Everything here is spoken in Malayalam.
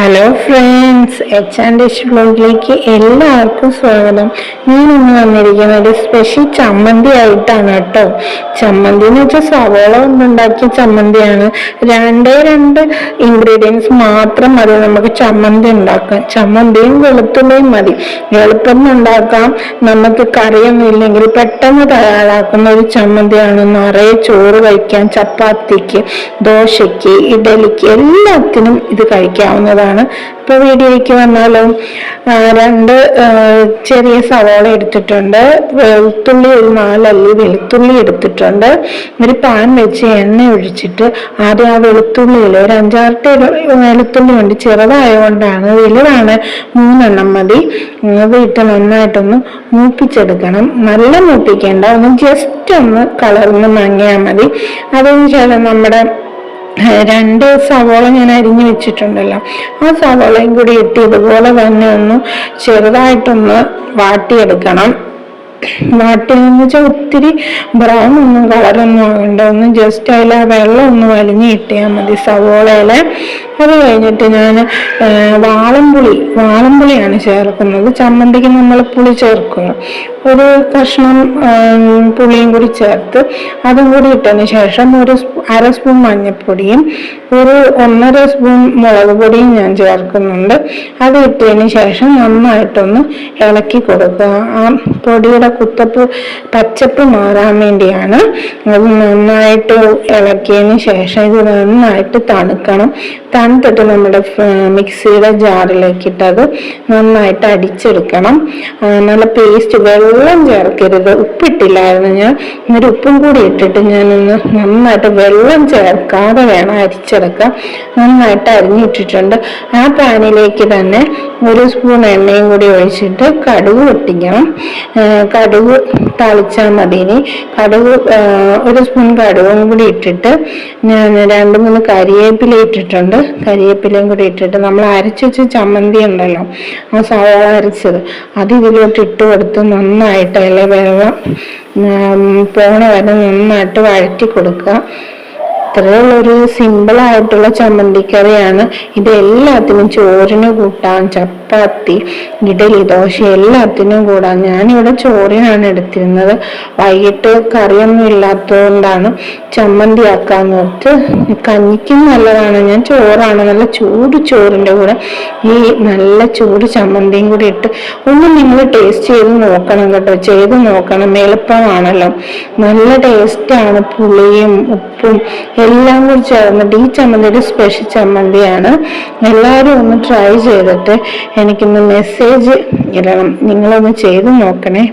ഹലോ ഫ്രണ്ട്സ്, H&H വ്ലോഗിലേക്ക് എല്ലാവർക്കും സ്വാഗതം. ഞാൻ ഇന്ന് വന്നിരിക്കുന്നത് ഒരു സ്പെഷ്യൽ ചമ്മന്തി ആയിട്ടാണ് കേട്ടോ. ചമ്മന്തി എന്ന് വെച്ചാൽ സവോള കൊണ്ടുണ്ടാക്കിയ ചമ്മന്തിയാണ്. രണ്ട് ഇൻഗ്രീഡിയൻസ് മാത്രം മതി നമുക്ക് ചമ്മന്തി ഉണ്ടാക്കാൻ. ചമ്മന്തിയും വെളുത്തുള്ളിയും മതി. എളുപ്പം ഉണ്ടാക്കാം. നമുക്ക് കറിയൊന്നും ഇല്ലെങ്കിൽ പെട്ടെന്ന് തയ്യാറാക്കുന്ന ഒരു ചമ്മന്തിയാണ്. നിറയെ ചോറ് കഴിക്കാൻ, ചപ്പാത്തിക്ക്, ദോശയ്ക്ക്, ഇഡലിക്ക് എല്ലാത്തിനും ഇത് കഴിക്കാവുന്നതാണ്. ഇപ്പൊ വീഡിയോയ്ക്ക് വന്നാലോ, 2 ചെറിയ സവാള എടുത്തിട്ടുണ്ട്, വെളുത്തുള്ളി ഒരു 4 അല്ലി വെളുത്തുള്ളി എടുത്തിട്ടുണ്ട്. ഒരു പാൻ വെച്ച് എണ്ണ ഒഴിച്ചിട്ട് ആദ്യം ആ വെളുത്തുള്ളിയിൽ ഒരു 5-6 വെളുത്തുള്ളി ഉണ്ട്, ചെറുതായതുകൊണ്ടാണ്. വലുതാണ് 3 എണ്ണം മതി. വീട്ടിൽ നന്നായിട്ടൊന്ന് മൂപ്പിച്ചെടുക്കണം. നല്ല മൂപ്പിക്കേണ്ട, ഒന്ന് ജസ്റ്റ് ഒന്ന് കളർന്ന് മങ്ങിയാൽ മതി. അതിനുശേഷം നമ്മുടെ 2 സവോള ഞാൻ അരിഞ്ഞു വെച്ചിട്ടുണ്ടല്ലോ, ആ സവോളയും കൂടി ഇട്ട് ഇതുപോലെ തന്നെ ഒന്ന് ചെറുതായിട്ടൊന്ന് വാട്ടിയെടുക്കണം. വാട്ടിയെന്ന് വെച്ചാൽ ഒത്തിരി ബ്രൗൺ ഒന്നും കളറൊന്നും ആകണ്ട, ഒന്ന് ജസ്റ്റ് അതിൽ ആ വെള്ളം ഒന്ന് വലിഞ്ഞ് കിട്ടിയാൽ മതി സവോളയില്. അത് കഴിഞ്ഞിട്ട് ഞാൻ വാളംപുളിയാണ് ചേർക്കുന്നത്. ചമ്മന്തിക്ക് നമ്മൾ പുളി ചേർക്കുക. ഒരു കഷ്ണം പുളിയും കൂടി ചേർത്ത് അതും കൂടി ഇട്ടതിന് ശേഷം ഒരു 1/2 സ്പൂൺ മഞ്ഞൾപ്പൊടിയും ഒരു 1.5 സ്പൂൺ മുളക് പൊടിയും ഞാൻ ചേർക്കുന്നുണ്ട്. അത് ഇട്ടതിന് ശേഷം നന്നായിട്ടൊന്ന് ഇളക്കി കൊടുക്കുക. ആ പൊടിയുടെ പച്ചപ്പ് മാറാൻ വേണ്ടിയാണ്. അത് നന്നായിട്ട് ഇളക്കിയതിന് ശേഷം ഇത് നന്നായിട്ട് തണുക്കണം. തണുത്തിട്ട് നമ്മുടെ മിക്സിയുടെ ജാറിലേക്ക് ഇട്ടത് നന്നായിട്ട് അടിച്ചെടുക്കണം. നല്ല പേസ്റ്റ്, വെള്ളം ചേർക്കരുത്. ഉപ്പിട്ടില്ലായിരുന്നു ഞാൻ, ഒരു ഉപ്പും കൂടി ഇട്ടിട്ട് ഞാനൊന്ന് നന്നായിട്ട് വെള്ളം ചേർക്കാതെ വേണം അരിച്ചെടുക്കാം. നന്നായിട്ട് അരിഞ്ഞിട്ടിട്ടുണ്ട്. ആ പാനിലേക്ക് തന്നെ 1 സ്പൂൺ എണ്ണയും കൂടി ഒഴിച്ചിട്ട് കടുക് പൊട്ടിക്കണം. കടുക് താളിച്ചാൽ മതി. ഇനി കടുക് 1 സ്പൂൺ കടുകും കൂടി ഇട്ടിട്ട് ഞാൻ 2-3 കരിവേപ്പില ഇട്ടിട്ടുണ്ട്. കരിവേപ്പിലയും കൂടി ഇട്ടിട്ട് നമ്മൾ അരച്ചു വെച്ച ചമ്മന്തി ഉണ്ടല്ലോ, ആ സവാള അരച്ചത്, അത് ഇതിലോട്ട് ഇട്ട് കൊടുത്ത് നന്നായിട്ട് അതിലെ വെള്ളം പോണ വരെ നന്നായിട്ട് വഴറ്റി കൊടുക്കുക. ഇത്രയുള്ളൊരു സിമ്പിളായിട്ടുള്ള ചമ്മന്തിക്കറിയാണ് ഇത്. എല്ലാത്തിനും ചോറിന് കൂട്ടാൻ, ചപ്പാത്തി, ഇഡലി, ദോശ എല്ലാത്തിനും കൂടാൻ. ഞാനിവിടെ ചോറിനാണ് എടുത്തിരുന്നത്. വൈകിട്ട് കറിയൊന്നും ഇല്ലാത്തതുകൊണ്ടാണ് ചമ്മന്തി ആക്കാന്ന് ഓർത്ത്. കഞ്ഞിക്കും നല്ലതാണ്. ഞാൻ ചോറാണ്, നല്ല ചൂട് ചോറിൻ്റെ കൂടെ ഈ നല്ല ചൂട് ചമ്മന്തിയും കൂടി ഇട്ട് ഒന്ന് നിങ്ങൾ ടേസ്റ്റ് ചെയ്ത് നോക്കണം കേട്ടോ. ചെയ്ത് നോക്കണം, എളുപ്പമാണല്ലോ. നല്ല ടേസ്റ്റാണ്. പുളിയും ഉപ്പും എല്ലാം കൂടി ചേർന്നിട്ട് ഈ ചമ്മന്തി ഒരു സ്പെഷ്യൽ ചമ്മന്തിയാണ്. എല്ലാവരും ഒന്ന് ട്രൈ ചെയ്തിട്ട് എനിക്കൊന്ന് മെസ്സേജ് ഇടണം. നിങ്ങളൊന്ന് ചെയ്ത് നോക്കണേ.